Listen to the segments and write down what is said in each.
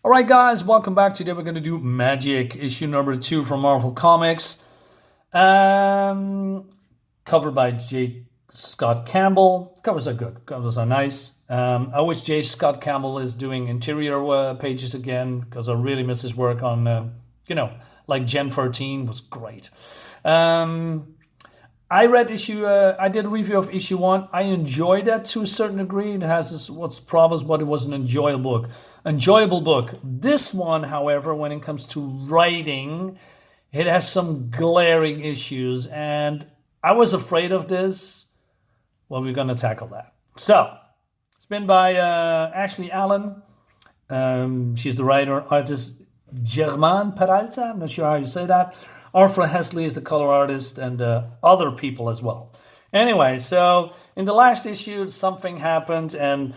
All right, guys, welcome back. Today we're going to do Magik, issue number 2 from Marvel Comics, covered by J Scott Campbell. Covers are good. Covers are nice. I wish J Scott Campbell is doing interior pages again because I really miss his work on, like Gen 13 was great. I read I did a review of issue 1. I enjoyed that to a certain degree. It has what's problems, but it was an enjoyable book. This one, however, when it comes to writing, it has some glaring issues, and I was afraid of this. Well, we're going to tackle that. So, it's been by Ashley Allen. She's the writer, artist German Peralta. I'm not sure how you say that. Arthur Hesley is the color artist, and other people as well. Anyway, so in the last issue, something happened, and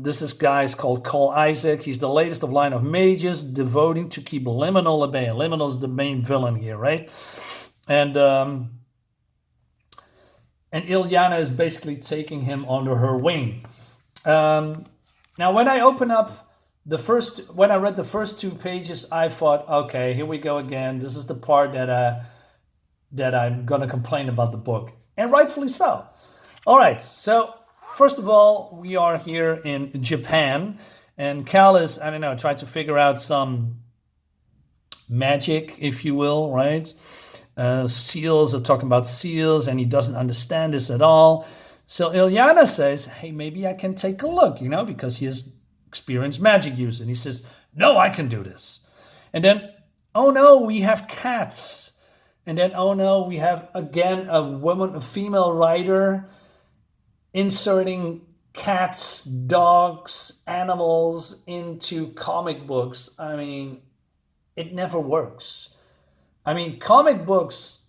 this guy is called Cole Isaac. He's the latest of line of mages, devoting to keep Liminal at bay. Liminal is the main villain here, right? And Illyana is basically taking him under her wing. Now, when I read the first 2 pages, I thought, okay, here we go again. This is the part that I'm gonna complain about the book, and rightfully so. All right, so first of all, we are here in Japan, and Cal is, I don't know, trying to figure out some magic, if you will, right? Seals are talking about seals, and he doesn't understand this at all. So Illyana says, hey, maybe I can take a look, because he has experienced magic use. And he says, no, I can do this. And then, oh no, we have cats. And then, oh no, we have again a female writer inserting cats, dogs, animals into comic books. I mean, it never works. I mean, comic books,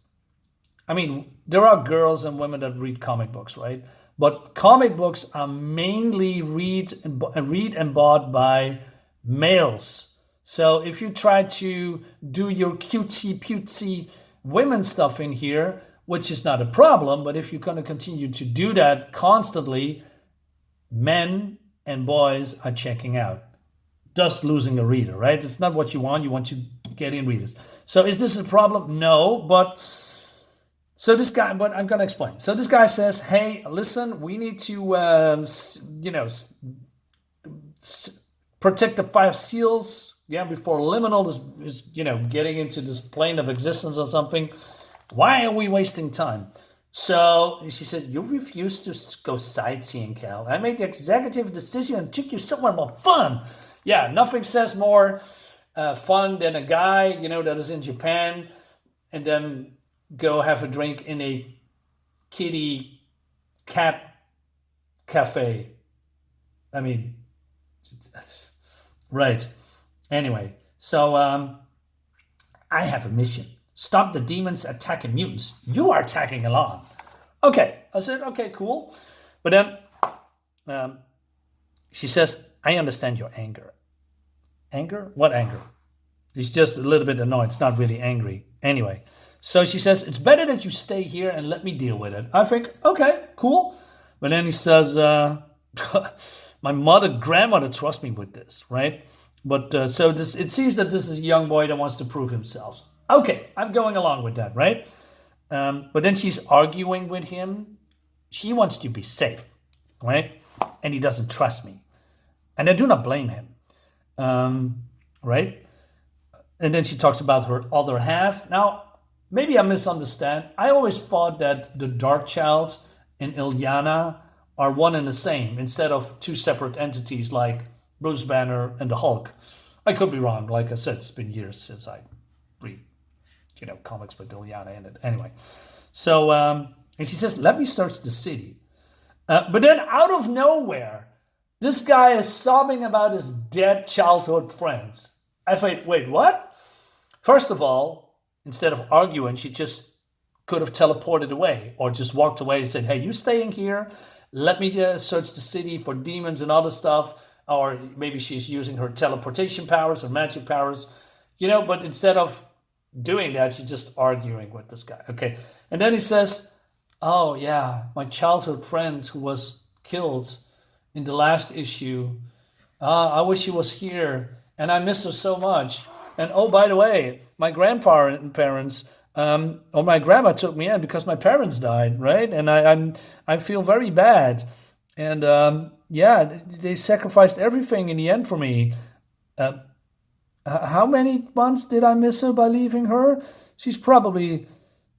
there are girls and women that read comic books, right? But comic books are mainly read and bought by males. So if you try to do your cutesy women stuff in here, which is not a problem, but if you're going to continue to do that constantly, men and boys are checking out, thus losing a reader, right? It's not what you want. You want to get in readers. So is this a problem? No, but I'm going to explain. So this guy says, hey, listen, we need to, protect the 5 seals, before Liminal is getting into this plane of existence or something. Why are we wasting time? So she says, you refuse to go sightseeing, Cal. I made the executive decision and took you somewhere more fun. Yeah, nothing says more fun than a guy, that is in Japan and then go have a drink in a kitty cat cafe. I mean, right. Anyway, so I have a mission. Stop the demons attacking mutants. You are tagging along. Okay, I said, okay, cool. But then she says, I understand your anger. Anger? What anger? He's just a little bit annoyed. It's not really angry. Anyway, so she says, it's better that you stay here and let me deal with it. I think, okay, cool. But then he says, my grandmother trusts me with this, right? But it seems that this is a young boy that wants to prove himself. Okay, I'm going along with that, right? But then she's arguing with him. She wants to be safe, right? And he doesn't trust me. And I do not blame him, right? And then she talks about her other half. Now, maybe I misunderstand. I always thought that the Dark Child and Illyana are one and the same instead of 2 separate entities like Bruce Banner and the Hulk. I could be wrong. Like I said, it's been years since I read, comics with Illyana in it. Anyway, so and she says, "Let me search the city." But then, out of nowhere, this guy is sobbing about his dead childhood friends. I thought, wait, what? First of all, instead of arguing, she just could have teleported away or just walked away and said, hey, you staying here? Let me search the city for demons and other stuff. Or maybe she's using her teleportation powers or magic powers, but instead of doing that, she's just arguing with this guy. Okay. And then he says, oh, yeah, my childhood friend who was killed in the last issue. I wish he was here. and I miss her so much. And oh, by the way, my grandparents, or my grandma took me in because my parents died, right? And I feel very bad. And yeah, they sacrificed everything in the end for me. How many months did I miss her by leaving her? She's probably,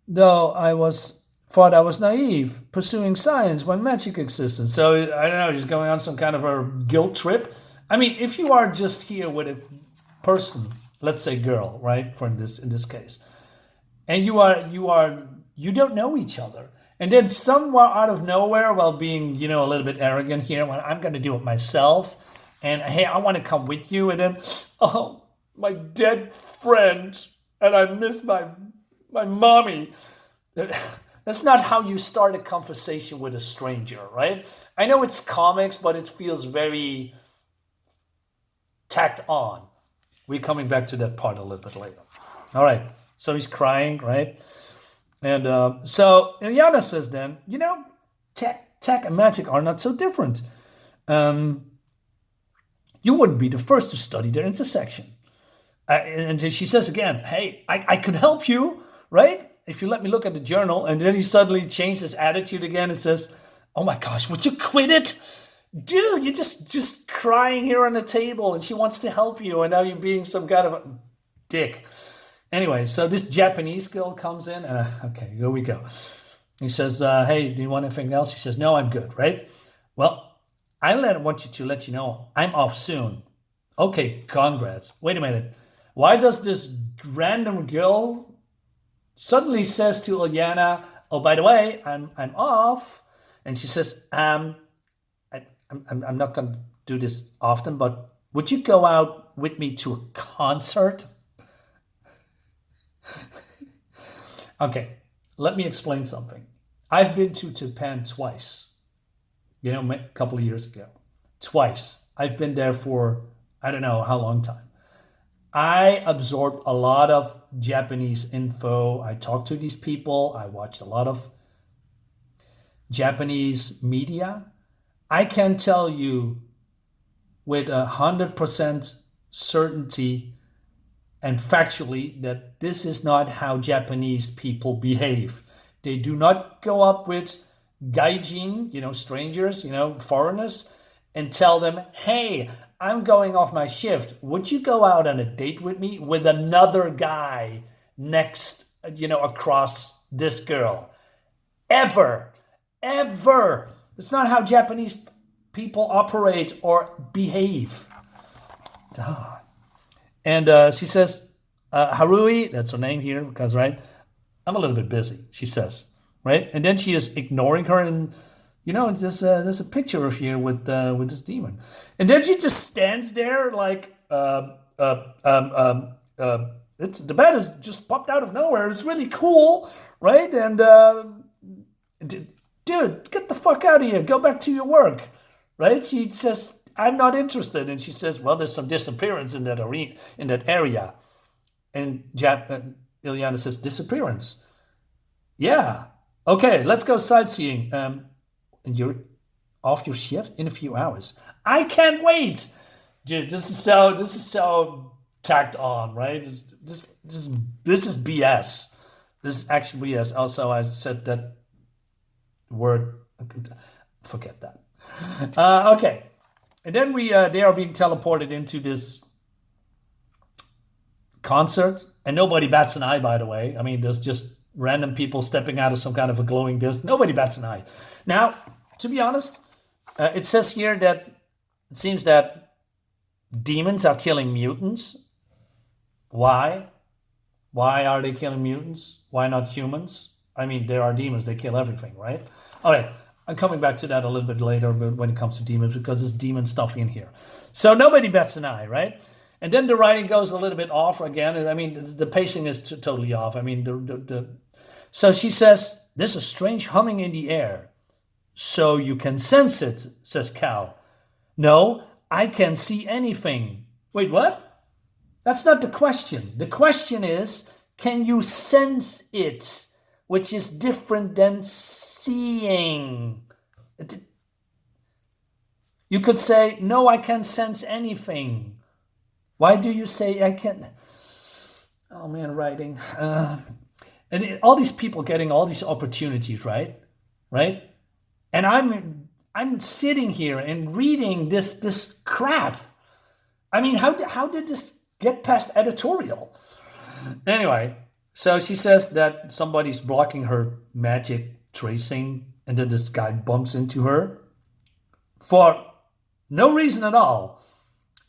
though I was thought I was naive, pursuing science when magic existed. So I don't know, he's going on some kind of a guilt trip. I mean, if you are just here with a person, let's say girl, right? For in this case, and you don't know each other, and then somewhere out of nowhere, while being a little bit arrogant here, well, I'm going to do it myself, and hey, I want to come with you, and then oh, my dead friend, and I miss my mommy. That's not how you start a conversation with a stranger, right? I know it's comics, but it feels very tacked on. We're coming back to that part a little bit later. All right, so he's crying, right? And so Illyana says then, tech and magic are not so different. You wouldn't be the first to study their intersection. And she says again, hey, I could help you, right? If you let me look at the journal. And then he suddenly changed his attitude again and says, oh my gosh, would you quit it? Dude, you're just crying here on the table and she wants to help you. And now you're being some kind of a dick. Anyway, so this Japanese girl comes in. Okay, here we go. He says, hey, do you want anything else? She says, no, I'm good, right? Well, I want you to let you know I'm off soon. Okay, congrats. Wait a minute. Why does this random girl suddenly says to Illyana, oh, by the way, I'm off. And she says, I'm not going to do this often, but would you go out with me to a concert? Okay, let me explain something. I've been to Japan twice, a couple of years ago. Twice. I've been there for, I don't know how long time. I absorbed a lot of Japanese info. I talked to these people. I watched a lot of Japanese media. I can tell you with 100% certainty and factually that this is not how Japanese people behave. They do not go up with gaijin, strangers, foreigners, and tell them, hey, I'm going off my shift. Would you go out on a date with me with another guy next, across this girl? Ever. It's not how Japanese people operate or behave. And she says, Harui, that's her name here, because, right, I'm a little bit busy, she says, right? And then she is ignoring her and, there's a picture of here with this demon. And then she just stands there like, the bed has just popped out of nowhere. It's really cool, right? And, dude, get the fuck out of here. Go back to your work, right? She says, I'm not interested. And she says, well, there's some disappearance in that area. And Illyana says, disappearance? Yeah. Okay, let's go sightseeing. And you're off your shift in a few hours. I can't wait. Dude, this is so tacked on, right? This is BS. This is actually BS. Also, I said that word. Forget that. Okay. And then they are being teleported into this concert, and nobody bats an eye, by the way. I mean, there's just random people stepping out of some kind of a glowing disc. Nobody bats an eye. Now, to be honest, it says here that it seems that demons are killing mutants. Why? Why are they killing mutants? Why not humans? I mean, there are demons. They kill everything, right? All right. I'm coming back to that a little bit later when it comes to demons, because there's demon stuff in here. So nobody bats an eye, right? And then the writing goes a little bit off again. I mean, the pacing is totally off. I mean, so she says, there's a strange humming in the air. So you can sense it, says Cal. No, I can't see anything. Wait, what? That's not the question. The question is, can you sense it? Which is different than seeing. You could say, no, I can't sense anything. Why do you say I can't? Oh man, writing. All these people getting all these opportunities, right? Right? And I'm sitting here and reading this crap. I mean, how did this get past editorial? Anyway, so she says that somebody's blocking her magic tracing, and then this guy bumps into her for no reason at all.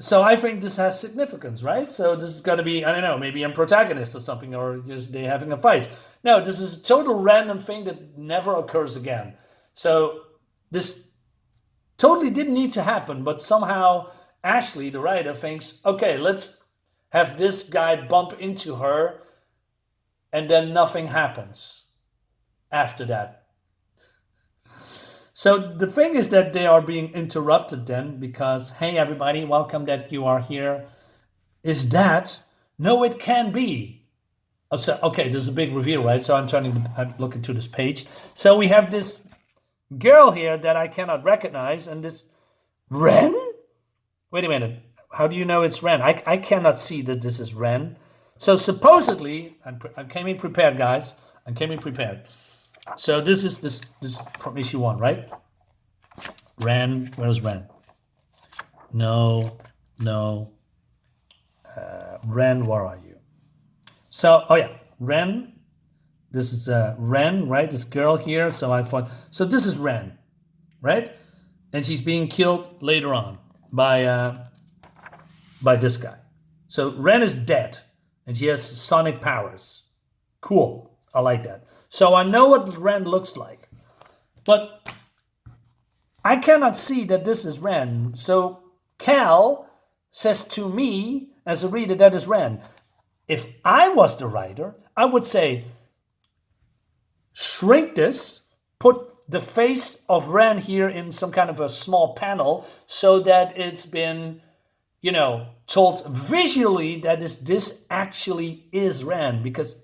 So I think this has significance, right? So this is going to be, I don't know, maybe a protagonist or something, or just they having a fight. No, this is a total random thing that never occurs again. So this totally didn't need to happen, but somehow Ashley, the writer, thinks, okay, let's have this guy bump into her, and then nothing happens after that. So the thing is that they are being interrupted then because, hey, everybody, welcome that you are here. Is that? No, it can be. Oh, so, okay, there's a big reveal, right? So I'm looking to this page. So we have this girl here that I cannot recognize, and this Ren? Wait a minute. How do you know it's Ren? I cannot see that this is Ren. So supposedly, I came in prepared, guys. I came in prepared. So this is this from issue 1, right? Ren, where's Ren? No. Ren, where are you? So, oh yeah, Ren. This is Ren, right? This girl here. So I thought, so this is Ren, right? And she's being killed later on by this guy. So Ren is dead, and she has sonic powers. Cool. I like that. So I know what Ren looks like, but I cannot see that this is Ren. So Cal says to me as a reader that is Ren. If I was the writer, I would say, shrink this, put the face of Ren here in some kind of a small panel so that it's been, told visually that this actually is Ren, because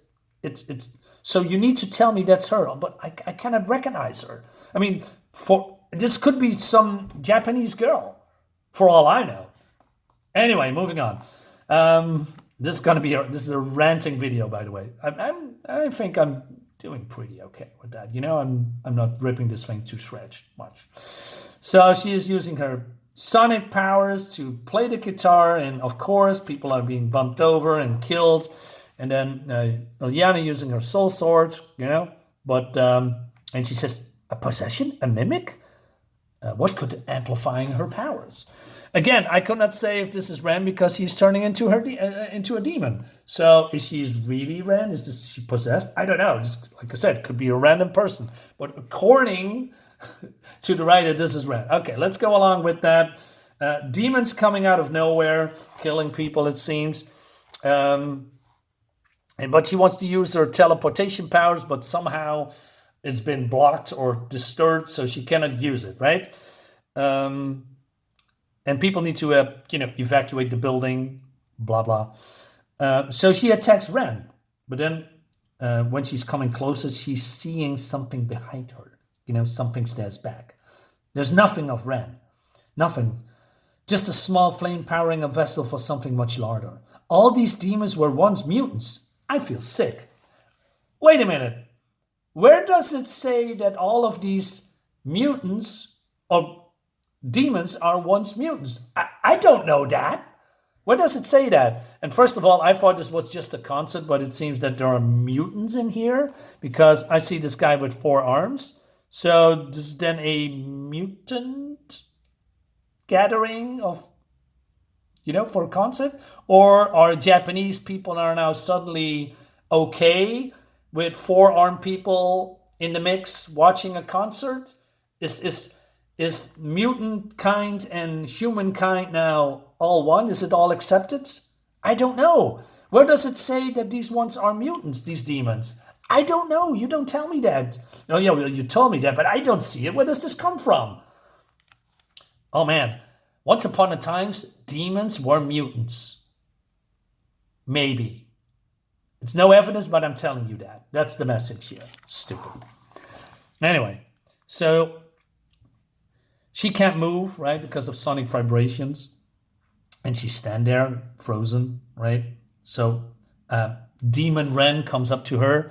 it's so you need to tell me that's her, but I cannot recognize her. I mean, this could be some Japanese girl, for all I know. Anyway, moving on. This is a ranting video, by the way. I think I'm doing pretty okay with that. I'm not ripping this thing to shreds much. So she is using her sonic powers to play the guitar, and of course, people are being bumped over and killed. And then Illyana using her soul sword, but and she says, a possession, a mimic? What could amplifying her powers? Again, I could not say if this is Ren because he's turning into a demon. So is she really Ren? Is she possessed? I don't know. Just like I said, could be a random person. But according to the writer, this is Ren. Okay, let's go along with that. Demons coming out of nowhere, killing people, it seems. But she wants to use her teleportation powers, but somehow it's been blocked or disturbed, so she cannot use it, right? And people need to, evacuate the building, blah, blah. So she attacks Ren, but then when she's coming closer, she's seeing something behind her. Something stares back. There's nothing of Ren. Nothing. Just a small flame powering a vessel for something much larger. All these demons were once mutants. I feel sick. Wait a minute. Where does it say that all of these mutants or demons are once mutants? I don't know that. Where does it say that? And first of all, I thought this was just a concept, but it seems that there are mutants in here because I see this guy with 4 arms. So this is then a mutant gathering of, for a concept? Or are Japanese people are now suddenly okay with 4-armed people in the mix watching a concert? Is mutant kind and humankind now all one? Is it all accepted? I don't know. Where does it say that these ones are mutants, these demons? I don't know. You don't tell me that. Oh, yeah, well, you told me that, but I don't see it. Where does this come from? Oh, man. Once upon a time, demons were mutants. Maybe. It's no evidence, but I'm telling you that. That's the message here. Stupid. Anyway, so she can't move, right, because of sonic vibrations. and she stand there frozen, right? So Demon Ren comes up to her,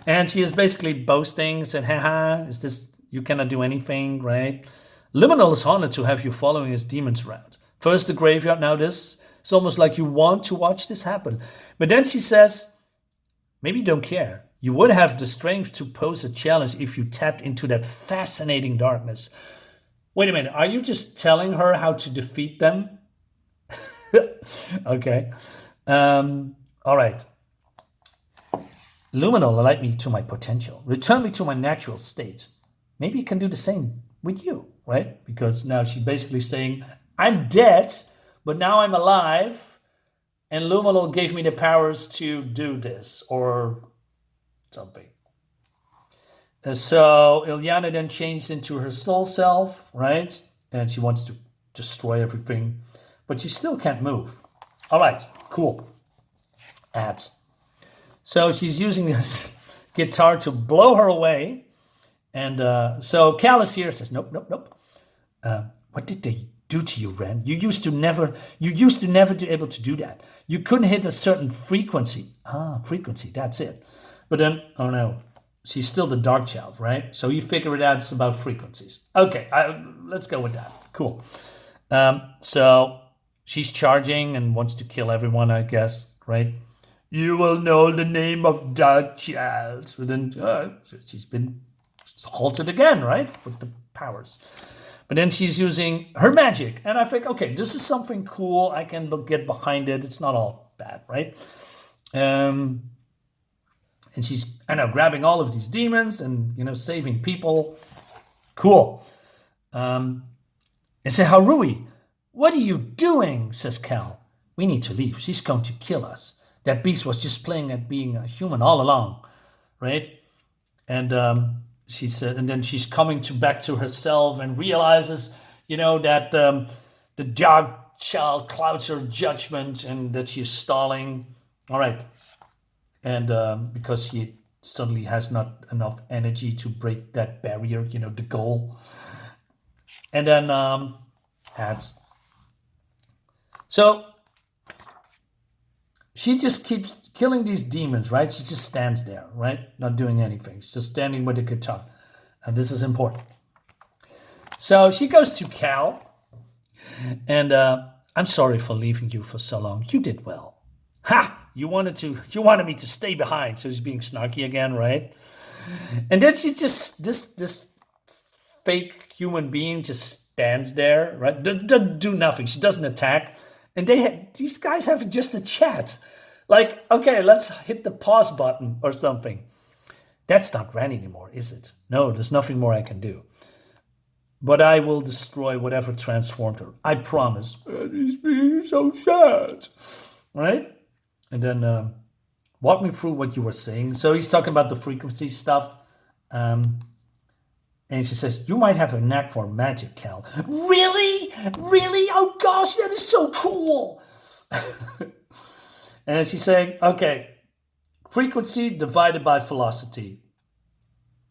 and she is basically boasting, said, haha, is this, you cannot do anything, right? Liminal is honored to have you following his demons around. First the graveyard, now this. It's almost like you want to watch this happen. But then she says, maybe you don't care. You would have the strength to pose a challenge if you tapped into that fascinating darkness. Wait a minute, are you just telling her how to defeat them? Okay. All right. Luminal, light me to my potential. Return me to my natural state. Maybe you can do the same with you, right? Because now she's basically saying, I'm dead, but now I'm alive, and Luminal gave me the powers to do this, or something. So Illyana then changed into her soul self, right? And she wants to destroy everything, but she still can't move. All right, cool. So she's using this guitar to blow her away. And so Cal is here, says, nope. What did they do to you, Ren? You used to never be able to do that. You couldn't hit a certain frequency. Frequency, that's it. But then, oh no, she's still the Dark Child, right? So you figure it out, it's about frequencies. Okay, let's go with that. Cool. So she's charging and wants to kill everyone, I guess, right? You will know the name of Dark Child. But then she's been halted again, right? With the powers. But then she's using her magic. And I think, okay, this is something cool. I can get behind it. It's not all bad, right? And she's, I know, grabbing all of these demons and, saving people. Cool. And say, Harui, what are you doing? Says Cal. We need to leave. She's going to kill us. That beast was just playing at being a human all along, right? And she said, and then she's coming back to herself and realizes, that the Dark Child clouds her judgment and that she's stalling. All right. And because she suddenly has not enough energy to break that barrier, the goal. And then adds. So she just keeps killing these demons, right? She just stands there, right? Not doing anything. She's just standing with the guitar. And this is important. So she goes to Cal. And I'm sorry for leaving you for so long. You did well. Ha! You wanted me to stay behind. So she's being snarky again, right? And then she just, this fake human being just stands there, right? Doesn't do nothing. She doesn't attack. And these guys have just a chat. Like, okay, let's hit the pause button or something. That's not Ren anymore, is it? No, there's nothing more I can do. But I will destroy whatever transformed her. I promise. He's being so sad. Right? And then walk me through what you were saying. So he's talking about the frequency stuff. And she says, you might have a knack for magic, Cal. Really? Really? Oh, gosh, that is so cool. And she's saying, okay, frequency divided by velocity.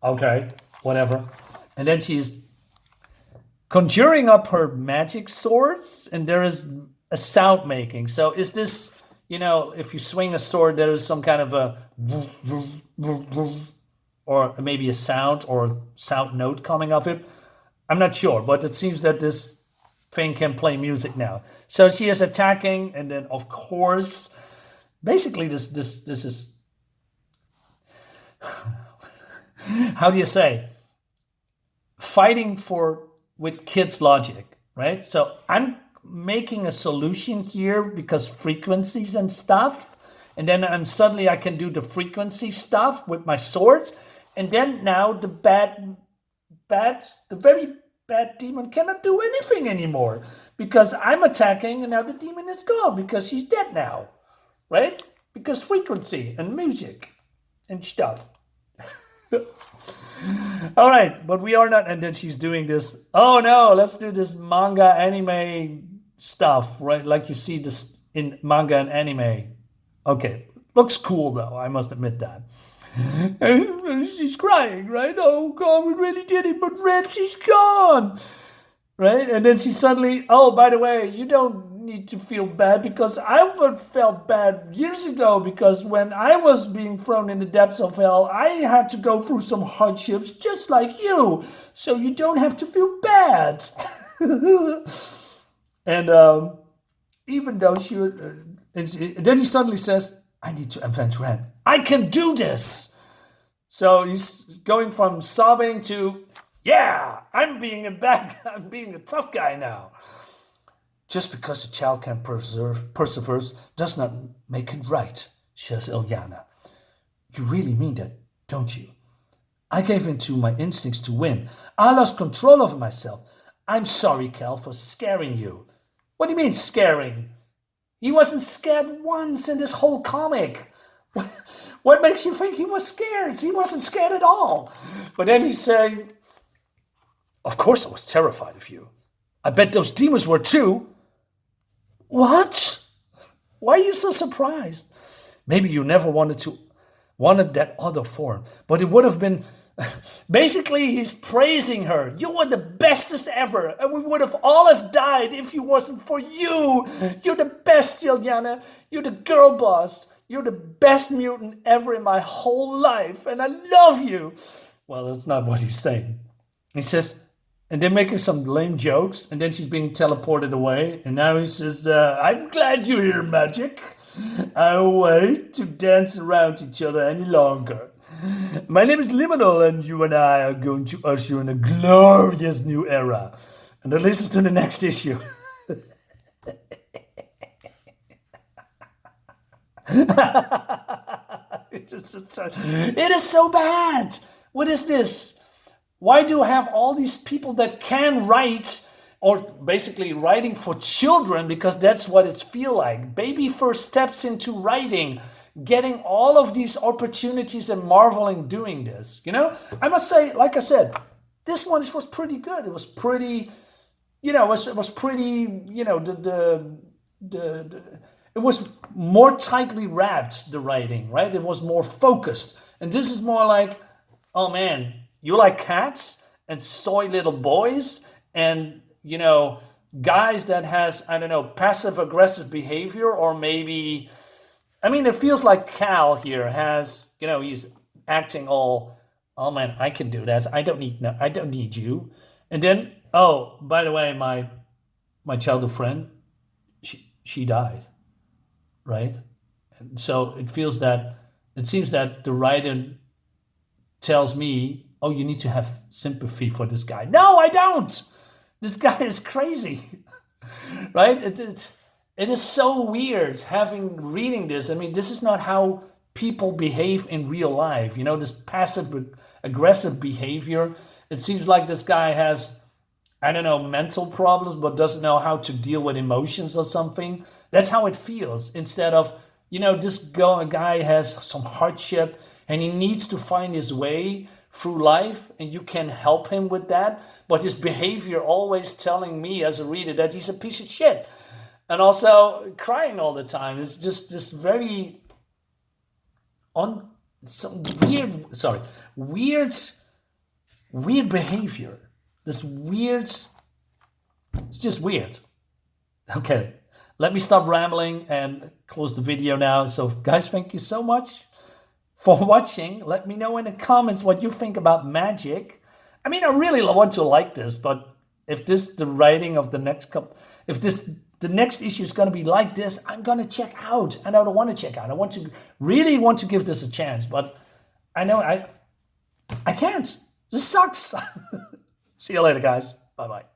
Okay, whatever. And then she's conjuring up her magic swords, and there is a sound making. So is this, if you swing a sword, there is some kind of a or maybe a sound or sound note coming off it. I'm not sure, but it seems that this thing can play music now. So she is attacking, and then of course, basically this is how do you say? Fighting with kids' logic, right? So I'm making a solution here because frequencies and stuff, and then I can do the frequency stuff with my swords. And then now the very bad demon cannot do anything anymore because I'm attacking and now the demon is gone because she's dead now, right? Because frequency and music and stuff. All right, but we are not, and then she's doing this, oh no, let's do this manga anime stuff, right? Like you see this in manga and anime. Okay, looks cool though, I must admit that. And she's crying, right? Oh God, we really did it, but Red, she's gone, right? And then she suddenly, oh, by the way, you don't need to feel bad because I felt bad years ago because when I was being thrown in the depths of hell, I had to go through some hardships just like you. So you don't have to feel bad. And even though then he suddenly says, I need to avenge Rand. I can do this. So he's going from sobbing to, yeah, I'm being a tough guy now. Just because a child can perseveres does not make it right, says Illyana. You really mean that, don't you? I gave in to my instincts to win. I lost control over myself. I'm sorry, Cal, for scaring you. What do you mean, scaring? He wasn't scared once in this whole comic. What makes you think he was scared? He wasn't scared at all. But then he's saying, of course I was terrified of you. I bet those demons were too. What? Why are you so surprised? Maybe you never wanted that other form, but it would have been. Basically, he's praising her. You were the bestest ever, and we would have all died if it wasn't for you. You're the best, Illyana. You're the girl boss. You're the best mutant ever in my whole life, and I love you. Well, that's not what he's saying. He says, and they're making some lame jokes, and then she's being teleported away, and now he says, I'm glad you're here, Magik. I don't wait to dance around each other any longer. My name is Liminal, and you and I are going to usher in a glorious new era. And then listen to the next issue. It is so bad. What is this? Why do you have all these people that can write, or basically writing for children, because that's what it feels like. Baby first steps into writing, getting all of these opportunities and marveling doing this. You know, I must say, like I said, this one was pretty good. It was pretty, you know, it was pretty, you know, it was more tightly wrapped, the writing, right? It was more focused. And this is more like, oh man, you like cats and soy little boys and, you know, guys that has, I don't know, passive aggressive behavior, or maybe, I mean, it feels like Cal here has, you know, he's acting all, oh man, I can do this. I don't need you. And then, oh, by the way, my childhood friend, she died, right? And so it seems that the writer tells me, oh, you need to have sympathy for this guy. No, I don't. This guy is crazy, right? It is so weird reading this. I mean, this is not how people behave in real life. You know, this passive aggressive behavior. It seems like this guy has, I don't know, mental problems, but doesn't know how to deal with emotions or something. That's how it feels. Instead of, you know, this guy has some hardship and he needs to find his way through life, and you can help him with that. But his behavior always telling me as a reader that he's a piece of shit. And also crying all the time. It's just this very some weird behavior. This weird, it's just weird. Okay, let me stop rambling and close the video now. So guys, thank you so much for watching. Let me know in the comments what you think about Magik. I mean, I really want to like this, but if the writing of the next couple, the next issue is going to be like this, I'm going to check out. And I don't want to check out. I really want to give this a chance, but I know I can't. This sucks. See you later, guys. Bye-bye.